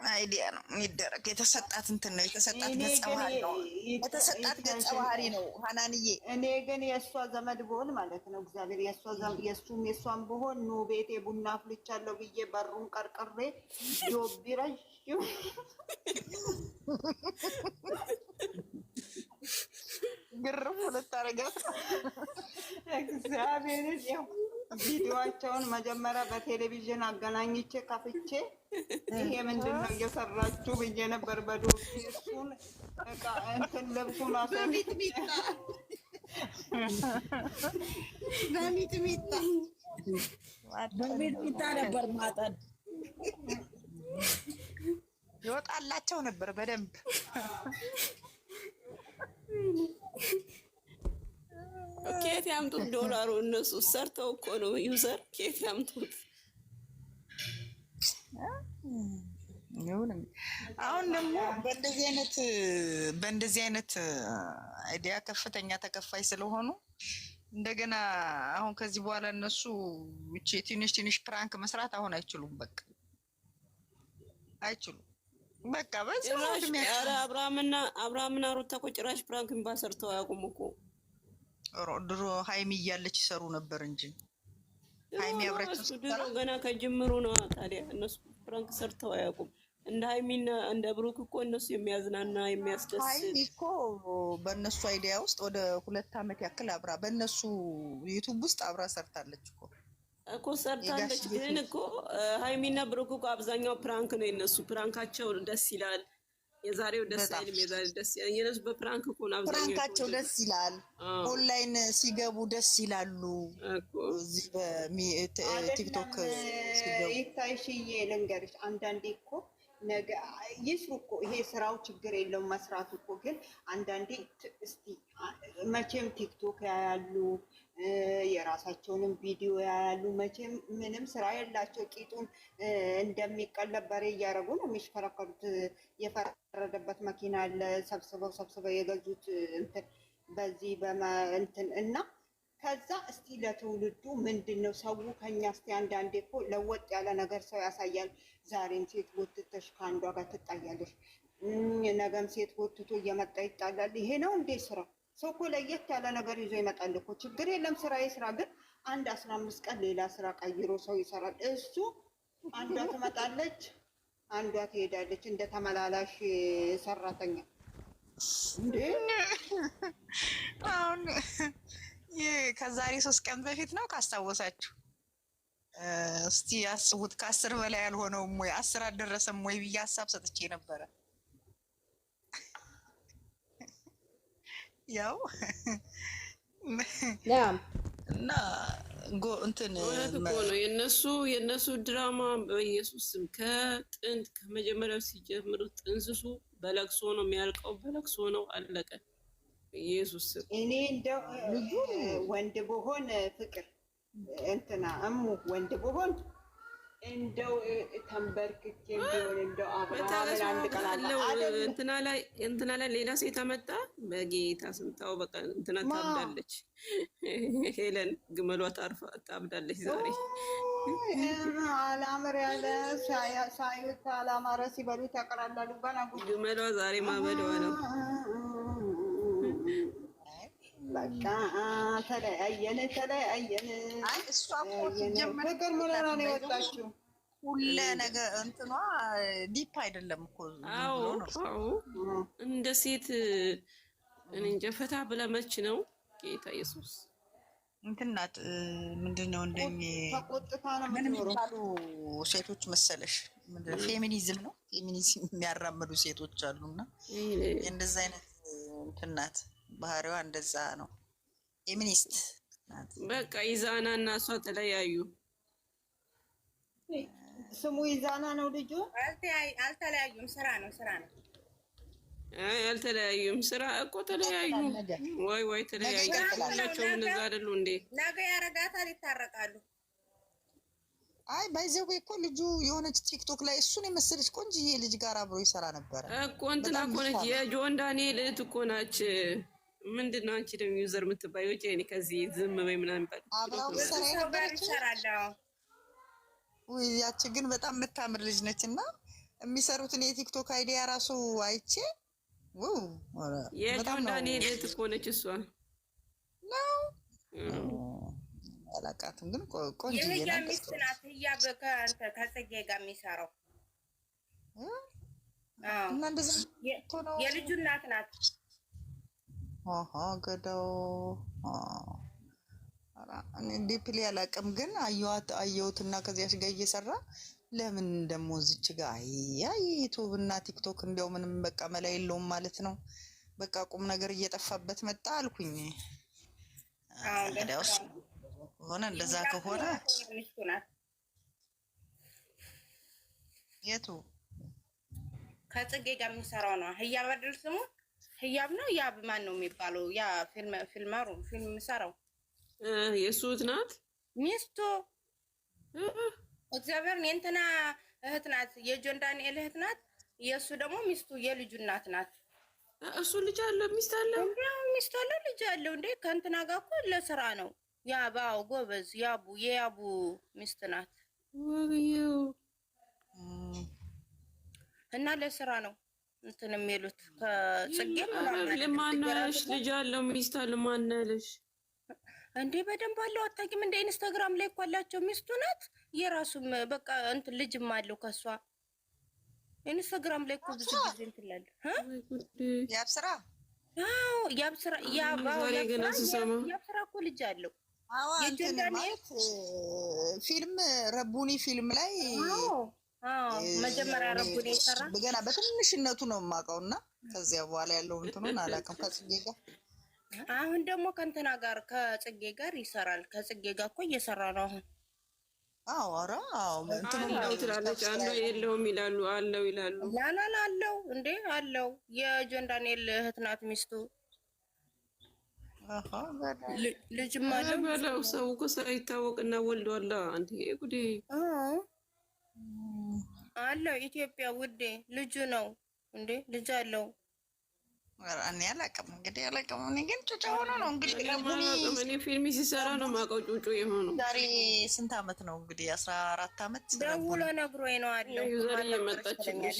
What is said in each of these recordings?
አይዲያ ነው የሚደረግ። የተሰጣት እንትን ነው የተሰጣት ገጸ ባህሪ ነው የተሰጣት ገጸ ባህሪ ነው ሀናንዬ። እኔ ግን የእሷ ዘመድ ብሆን ማለት ነው እግዚአብሔር የእሱም የእሷም ብሆን ኑ ቤቴ ቡና አፍልቻለሁ ብዬ በሩን ቀርቅሬ ዶቢረሽ ግርፍ ልታረጋት እግዚአብሔርን ያው ቪዲዮዋቸውን መጀመሪያ በቴሌቪዥን አገናኝቼ ከፍቼ ይሄ ምንድን ነው እየሰራችሁ ብዬ ነበር። በዶቢ እሱን እቃ እንትን ልብሱን በሚጥሚጣ ነበር ማጠን ይወጣላቸው ነበር በደንብ። ኬት ያምጡት ዶላሩ? እነሱ ሰርተው እኮ ነው ዩዘር። ኬት ያምጡት? አሁን ደግሞ በእንደዚህ አይነት አይዲያ ከፍተኛ ተከፋይ ስለሆኑ እንደገና አሁን ከዚህ በኋላ እነሱ እቺ ትንሽ ፕራንክ መስራት አሁን አይችሉም። በቃ አይችሉም። በቃ አብርሃምና ሩታ እኮ ጭራሽ ፕራንክ የሚባል ሰርተው አያውቁም እኮ። ድሮ ሀይሚ እያለች ይሰሩ ነበር እንጂ ሀይሚ አብራቸው ድሮ ገና ከጅምሩ ነው። ታዲያ እነሱ ፕራንክ ሰርተው አያውቁም። እንደ ሀይሚና እንደ ብሩክ እኮ እነሱ የሚያዝናና የሚያስደስት። ሀይሚ እኮ በእነሱ አይዲያ ውስጥ ወደ 2 ዓመት ያክል አብራ በእነሱ ዩቱብ ውስጥ አብራ ሰርታለች እኮ ሰርታለች። ግን እኮ ሀይሚና ብሩክ እኮ አብዛኛው ፕራንክ ነው የነሱ። ፕራንካቸው ደስ ይላል። የዛሬው ደስ አይልም፣ የዛሬው ደስ ይላል። የነሱ በፕራንክ እኮ ነው አብዛኛው። ፕራንካቸው ደስ ይላል። ኦንላይን ሲገቡ ደስ ይላሉ። እዚህ በቲክቶክ ሲገቡ ይታይሽዬ ልንገርሽ፣ አንዳንዴ እኮ ነገ ይስሩ እኮ ይሄ ስራው ችግር የለውም መስራቱ እኮ። ግን አንዳንዴ እስቲ መቼም ቲክቶክ ያያሉ የራሳቸውንም ቪዲዮ ያያሉ። መቼም ምንም ስራ የላቸው። ቂጡን እንደሚቀለብ በሬ እያደረጉ ነው የሚሽከረከሩት። የፈረደበት መኪና አለ ሰብስበው የገዙት እንትን በዚህ እንትን እና ከዛ እስቲ ለትውልዱ ምንድን ነው ሰው ከኛ እስቲ አንዳንዴ እኮ ለወጥ ያለ ነገር ሰው ያሳያል። ዛሬም ሴት ጎትተሽ ከአንዷ ጋር ትጣያለሽ፣ ነገም ሴት ጎትቶ እየመጣ ይጣላል። ይሄ ነው እንዴ ስራ? ሰው እኮ ለየት ያለ ነገር ይዞ ይመጣል እኮ። ችግር የለም ስራ የስራ ግን አንድ 15 ቀን ሌላ ስራ ቀይሮ ሰው ይሰራል። እሱ አንዷ ትመጣለች፣ አንዷ ትሄዳለች እንደ ተመላላሽ ሰራተኛ እንዴ። አሁን ከዛሬ 3 ቀን በፊት ነው ካስታወሳችሁ፣ እስቲ አስቡት። ከ10 በላይ ያልሆነውም ወይ 10 አልደረሰም ወይ ብዬ ሀሳብ ሰጥቼ ነበረ። ያው እና እንትን የነሱ ድራማ በኢየሱስም ከጥንት ከመጀመሪያው ሲጀምሩ ጥንስሱ በለቅሶ ነው የሚያልቀው። በለቅሶ ነው አለቀ። ኢየሱስ እኔ እንደው ወንድ ብሆን ፍቅር እንትና እሙ ወንድ ብሆን እንደው ተንበርክኬ ቢሆን እንደው አብርሃምን አንድ ቀን አለው እንትና ላይ ሌላ ሴት አመጣ። በጌታ ስምታው በቃ እንትና ታብዳለች። ሄለን ግመሏ ታብዳለች ዛሬ። አላምር ያለ ሳዩት አላማረ ሲበሉ ተቀራላሉ። ባና ግመሏ ዛሬ ማበደዋ ነው። በቃ ተለያየን። አይ እሷ እኮ ፍቅር ምንና ነው የወጣችው? ሁሌ ነገር እንትኗ ዲፕ አይደለም እኮ። አዎ እንደ ሴት እንጃ ፈታ ብላ መች ነው ጌታ ኢየሱስ እንትን ናት። ምንድነው ተቆጥታ ነው ምን የሚባሉ ሴቶች መሰለሽ? ፌሚኒዝም ነው ፌሚኒዝም የሚያራምዱ ሴቶች አሉና እንደዛ አይነት እንትን ናት። ባህሪዋ እንደዛ ነው። ፌሚኒስት ናት። በቃ ኢዛና እና እሷ ተለያዩ። ስሙ ኢዛና ነው ልጁ። አልተለያዩም። ስራ ነው። አልተለያዩም። ስራ እኮ ተለያዩ። ወይ ተለያዩ ናቸው። እነዛ አይደሉ እንዴ? ነገ ያረጋታል፣ ይታረቃሉ። አይ ባይዘው እኮ ልጁ የሆነች ቲክቶክ ላይ እሱን የመሰለች ቆንጆዬ ልጅ ጋር አብሮ ይሰራ ነበር እኮ። እንትና እኮ ነች የጆን ዳንኤል እህት እኮ ናች። ምንድን ነው አንቺ ደግሞ ዩዘር የምትባይው? እኔ ከዚህ ዝም በይ ምናምን ባል አብራው ይሰራል። ያቺ ግን በጣም የምታምር ልጅ ነች እና የሚሰሩትን የቲክቶክ አይዲያ ራሱ አይቼ የጆን ዳንኤል እህት እኮ ነች እሷ ነው። አላውቃትም ግን ቆንጆ የህያ ሚስት ናት። ህያ ከጽጌ ጋር የሚሰራው እና እንደዛ የልጁ እናት ናት። ገዳው ዲፕሊ አላውቅም ግን አየሁትና ከዚያች ጋር እየሰራ ለምን ደግሞ እዚች ጋር ዩቱብ እና ቲክቶክ እንዲያው ምንም በቃ መላ የለውም ማለት ነው። በቃ ቁም ነገር እየጠፋበት መጣ አልኩኝ። እንግዲያውስ ሆነ እንደዛ ከሆነ የቱ ከጽጌ ጋር የሚሰራው ነው። ህያብ አይደል ስሙ? ህያብ ነው። ያብ ማን ነው የሚባለው? ያ ፊልም ሰራው የእሱ እህት ናት ሚስቱ። እግዚአብሔርን የእንትና እህት ናት፣ የጆን ዳንኤል እህት ናት። የእሱ ደግሞ ሚስቱ የልጁ እናት ናት። እሱ ልጅ አለው ሚስት አለው ሚስት አለው ልጅ አለው። እንዴ ከእንትና ጋር እኮ ለስራ ነው። ያባው ጎበዝ የያቡ ሚስት ናት እና ለስራ ነው እንትን የሚሉት ከጽጌ ለማናሽ ልጅ አለው ሚስት አለው ማናለሽ እንዴ በደንብ አለው። አታውቂም? እንደ ኢንስታግራም ላይ እኮ አላቸው። ሚስቱ ናት። የራሱም በቃ እንትን ልጅም አለው ከሷ። ኢንስታግራም ላይ እኮ ብዙ ጊዜ እንትን እላለሁ ያብስራ ያብስራ እኮ ልጅ አለው። ፊልም ረቡኒ ፊልም ላይ መጀመሪያ ረቡኒ የሰራ ገና በትንሽነቱ ነው የማውቀው እና ከዚያ በኋላ ያለው እንትኑን አላውቅም። ከጽጌ ጋር አሁን ደግሞ ከእንትና ጋር ከጽጌ ጋር ይሰራል። ከጽጌ ጋር እኮ እየሰራ ነው አሁን። ኧረ አለው ትላለች። አለው የለውም ይላሉ። አለው ይላሉ። ላላላ አለው እንዴ አለው። የጆን ዳንኤል እህት ናት ሚስቱ። ልጅም አለው በለው። ሰው እኮ ሳይታወቅና ወልዷል። አንተ ጉዴ አለው። ኢትዮጵያ ውዴ ልጁ ነው እንዴ ልጅ አለው። እኔ አላውቅም እንግዲህ አላውቅም። እኔ ግን ጩጫ ሆኖ ነው እንግዲህ እኔ ፊልም ሲሰራ ነው የማውቀው ጩጩ የሆነው። ዛሬ ስንት አመት ነው እንግዲህ? 14 አመት ደውሎ ነግሮኝ ነው አለው። ዩዘር እየመጣችልሽ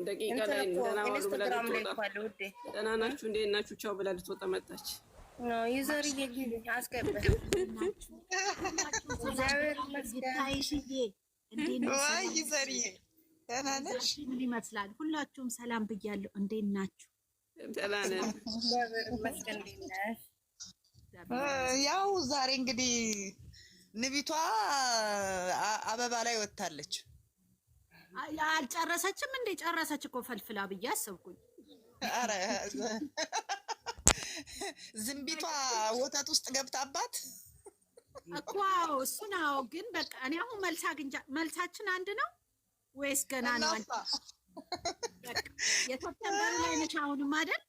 ደቂቃ ላይ እንደና ዋሉ ብላ ልትወጣ ደህና ናችሁ እንዴት ናችሁ ቻው ብላ ልትወጣ መጣች። ዩዘር እየጊዜ አስገበት ዛሬ ታይሽዬ እንዴት ነው? ወይ ዩዘር ደህና ነሽ? ምን ይመስላል? ሁላችሁም ሰላም ብያለሁ። እንዴት ናችሁ? ያው ዛሬ እንግዲህ ንቢቷ አበባ ላይ ወጥታለች። አልጨረሰችም እንዴ? ጨረሰች እኮ ፈልፍላ ብዬ አሰብኩኝ። አረ ዝንቢቷ ወተት ውስጥ ገብታባት እኮ እሱ ነው። ግን በቃ እኔ አሁን መልሳችን አንድ ነው ወይስ ገና ነው? የሰፕተምበር ላይ ነች አሁንም አይደል?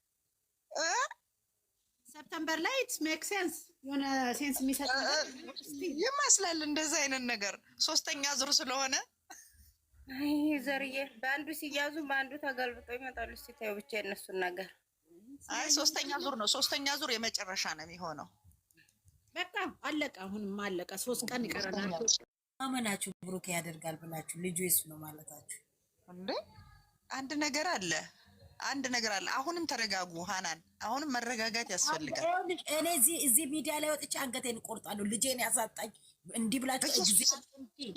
ሰፕተምበር ላይ ኢትስ ሜክ ሴንስ የሆነ ሴንስ የሚሰጥ ይመስላል። እንደዚህ አይነት ነገር ሶስተኛ ዙር ስለሆነ ዘርዬ በአንዱ ሲያዙ በአንዱ ተገልብጦ ይመጣሉ። ሲታዩ ብቻ የነሱን ነገር ሶስተኛ ዙር ነው። ሶስተኛ ዙር የመጨረሻ ነው የሚሆነው። በቃ አለቀ። አሁንም አለቀ። 3 ቀን ይቀረናል። አመናችሁ ብሩክ ያደርጋል ብላችሁ ልጁ እሱ ነው ማለታችሁ እንዴ? አንድ ነገር አለ። አሁንም ተረጋጉ ሃናን፣ አሁንም መረጋጋት ያስፈልጋል። እኔ እዚህ ሚዲያ ላይ ወጥቼ አንገቴን እቆርጣለሁ። ልጄን ያሳጣኝ እንዲህ ብላችሁ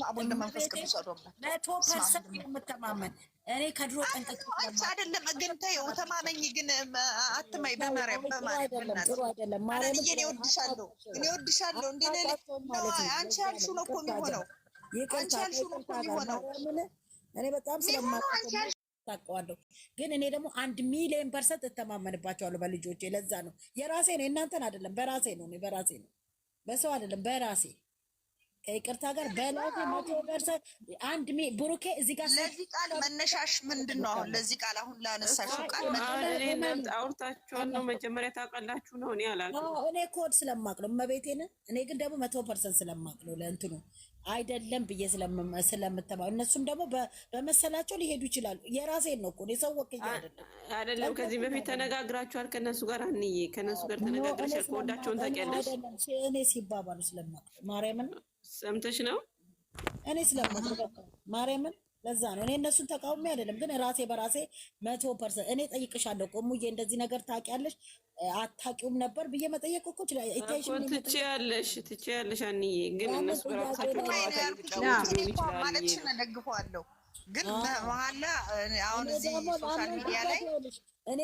አቡነ መንፈስ ቅዱስ አዶብላ 100% የምተማመን እኔ ከድሮ ጠንቀቅ አይደለም። ግን ተይው ተማመኝ። ግን አትማይ በማርያም ጥሩ አይደለም። ማርያም እኔ ወድሻለሁ እንዴ አንቺ ያልሽው ነው እኮ የሚሆነው። አንቺ ያልሽው ነው እኮ የሚሆነው። እኔ በጣም ስለማታውቀዋለሁ። ግን እኔ ደግሞ 1,000,000% እተማመንባቸዋለሁ በልጆቼ። ለዛ ነው የራሴ ነው፣ የእናንተን አይደለም። በራሴ ነው፣ በራሴ ነው፣ በሰው አይደለም፣ በራሴ ከይቅርታ ጋር በላቴ 100% ብሩኬ እዚህ ጋር ለዚህ ቃል መነሻሽ ምንድን ነው? አሁን ለዚህ ቃል አሁን ላነሳሽው ቃል አውርታችኋል ነው መጀመሪያ ታውቃላችሁ ነው። እኔ አላውቅም። እኔ ኮድ ስለማቅ ነው መቤቴን። እኔ ግን ደግሞ 100% ስለማቅ ነው ለእንትኑ አይደለም ብዬ ስለምተማ እነሱም ደግሞ በመሰላቸው ሊሄዱ ይችላሉ። የራሴን ነው እኮ እኔ ሰው ወክዬ አይደለም። ከዚህ በፊት ተነጋግራችኋል ከነሱ ጋር? አንዬ ከነሱ ጋር ተነጋግረሻል? ከወዳቸውን ታውቂያለሽ? እኔ ሲባባሉ ስለማቅ ማርያምን ሰምተሽ ነው? እኔ ስለማቅ ማርያምን ለዛ ነው እኔ እነሱን ተቃውሞ አይደለም፣ ግን ራሴ በራሴ 100% እኔ ጠይቅሻለሁ እኮ እሙዬ እንደዚህ ነገር ታውቂያለሽ አታውቂውም ነበር ብዬ መጠየቅ እኮ ትችያለሽ አንዬ። ግን እነሱ በራሳቸው ማለትሽን እደግፈዋለሁ። ግን መሀላ አሁን እዚህ ሶሻል ሚዲያ ላይ እኔ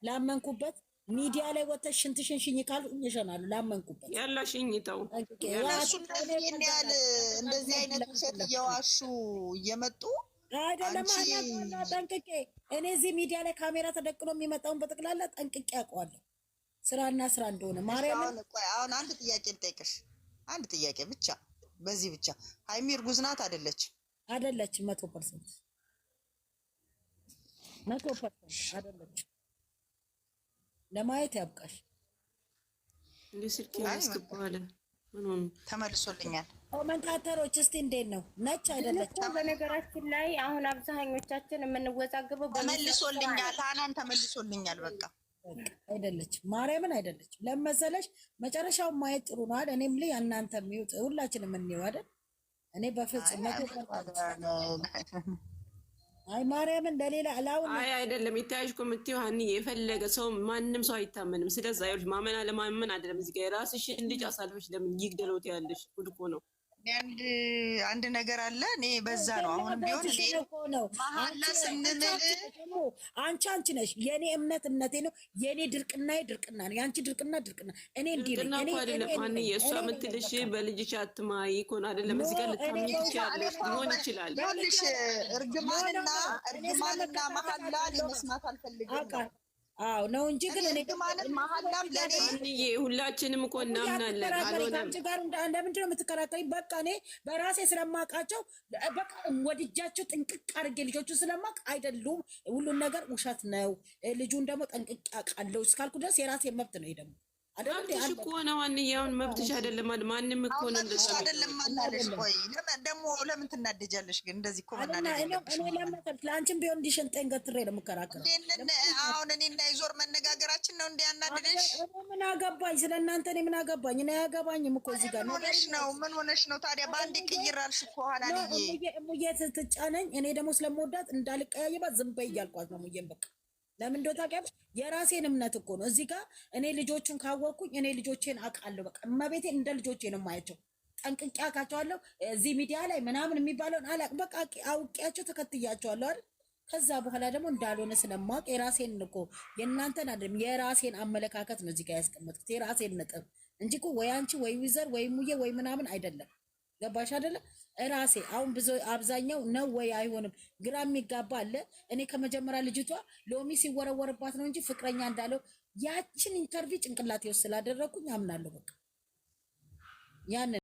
ላመንኩበት ሚዲያ ላይ ወጥተሽ ሽንትሽን ሽኝ ካልኩኝ ይሸናሉ። ላመንኩበት ያላ ሽኝተው እነሱ እንደዚህ አይነት ውሸት እየዋሹ እየመጡ አይደለም አና ጠንቅቄ እኔ እዚህ ሚዲያ ላይ ካሜራ ተደቅኖ የሚመጣውን በጠቅላላ ጠንቅቄ አውቀዋለሁ። ስራና ስራ እንደሆነ ማርያም። አሁን አንድ ጥያቄ ልጠይቅሽ፣ አንድ ጥያቄ ብቻ፣ በዚህ ብቻ። ሀይሚ እርጉዝ ናት አይደለችም? 100% አይደለችም። ለማየት ያብቃሽ። እንዴ ስልክ ያስገባዋል። ምንም ተመልሶልኛል። ኮሜንታተሮች እስቲ እንዴት ነው ነጭ አይደለችም? በነገራችን ላይ አሁን አብዛኞቻችን የምንወዛገበው ተመልሶልኛል። አናን ተመልሶልኛል። በቃ አይደለችም፣ ማርያምን አይደለችም። ለመሰለሽ መጨረሻውን ማየት ጥሩ ነው አይደል? እኔም ላይ እናንተ የሚውጥ ሁላችንም እንየው አይደል? እኔ በፍጹም አይ ማርያምን ለሌላ አላውን አይ አይደለም ይታያሽ እኮ የምትይው ሀኒዬ፣ የፈለገ ሰው ማንም ሰው አይታመንም። ስለዛ ይኸውልሽ ማመን አለማመን አይደለም። እዚህ ጋር የራስሽን ልጅ አሳልፈሽ ለምን ይግደሉት ያለሽ ጉድ እኮ ነው። አንድ ነገር አለ። እኔ በዛ ነው አሁንም ቢሆን እኔ መሀላ ስንምል አንቺ ነሽ የኔ እምነቴ ነው። የኔ ድርቅና ነው። የአንቺ ድርቅና እኔ እንዲህ ነኝ። እኔ አይደለም ማንዬ እሷ የምትልሽ በልጅሽ አትማይ ይኮን አይደለም። እዚህ ጋር ልታምኚ ትችያለሽ፣ ሊሆን ይችላል። ይኸውልሽ እርግማንና መሀላ መስማት አልፈልግም። አዎ ነው እንጂ ግን እኔ ማለት መሀላም ለኔ ሁላችንም እኮ እናምናለን። አልሆነም ጋር ለምንድን ነው የምትከራከሪኝ? በቃ እኔ በራሴ ስለማውቃቸው በቃ ወድጃቸው ጥንቅቅ አድርጌ ልጆቹ ስለማውቅ አይደሉም። ሁሉን ነገር ውሸት ነው። ልጁን ደግሞ ጠንቅቅ አውቃለሁ እስካልኩ ድረስ የራሴ መብት ነው። ደግሞ መብትሽ እኮ ነው። ዋንኛውን መብትሽ አይደለም። ማንም እኮ ነው እንደዛ አይደለም ማለሽ። ቆይ ደግሞ ለምን ትናደጃለሽ? ግን እንደዚህ እኮ መናደድ የለብሽም። እኔ ለአንቺም ቢሆን እንዲሽንጠኝ ገትሬ ነው የምከራከረው። አሁን እኔ እና ይዞር መነጋገራችን ነው እንዲያናድደሽ? ምን አገባኝ ስለ እናንተ? እኔ ምን አገባኝ? እኔ አያገባኝም እኮ እዚህ ጋር ምን ሆነሽ ነው ታዲያ? በአንድ ቅይር አልሽ እኮ ኋላልዬ። እሙዬ ስትጫነኝ እኔ ደግሞ ስለምወዳት እንዳልቀያየባት ዝም በይ እያልኳት ነው። እሙዬን በቃ ለምን እንደው ታውቂያለሽ፣ የራሴን እምነት እኮ ነው። እዚህ ጋር እኔ ልጆቹን ካወቅኩኝ እኔ ልጆቼን አውቃለሁ። በቃ እመቤቴን እንደ ልጆቼ ነው የማያቸው። ጠንቅቄ አውቃቸዋለሁ። እዚህ ሚዲያ ላይ ምናምን የሚባለውን አላውቅም። በቃ አውቄያቸው ተከትያቸዋለሁ አይደል? ከዛ በኋላ ደግሞ እንዳልሆነ ስለማውቅ የራሴን እኮ የእናንተን አይደለም የራሴን አመለካከት ነው እዚህ ጋር ያስቀመጥኩት፣ የራሴን ነጥብ እንጂ እኮ ወይ አንቺ ወይ ዊዘር ወይ ሙዬ ወይ ምናምን አይደለም። ገባሽ አይደለም? ራሴ አሁን ብዙ አብዛኛው ነው ወይ አይሆንም ግራ የሚጋባ አለ። እኔ ከመጀመሪያ ልጅቷ ሎሚ ሲወረወርባት ነው እንጂ ፍቅረኛ እንዳለው ያችን ኢንተርቪው ጭንቅላቴ ውስጥ ስላደረኩኝ አምናለሁ። በቃ ያን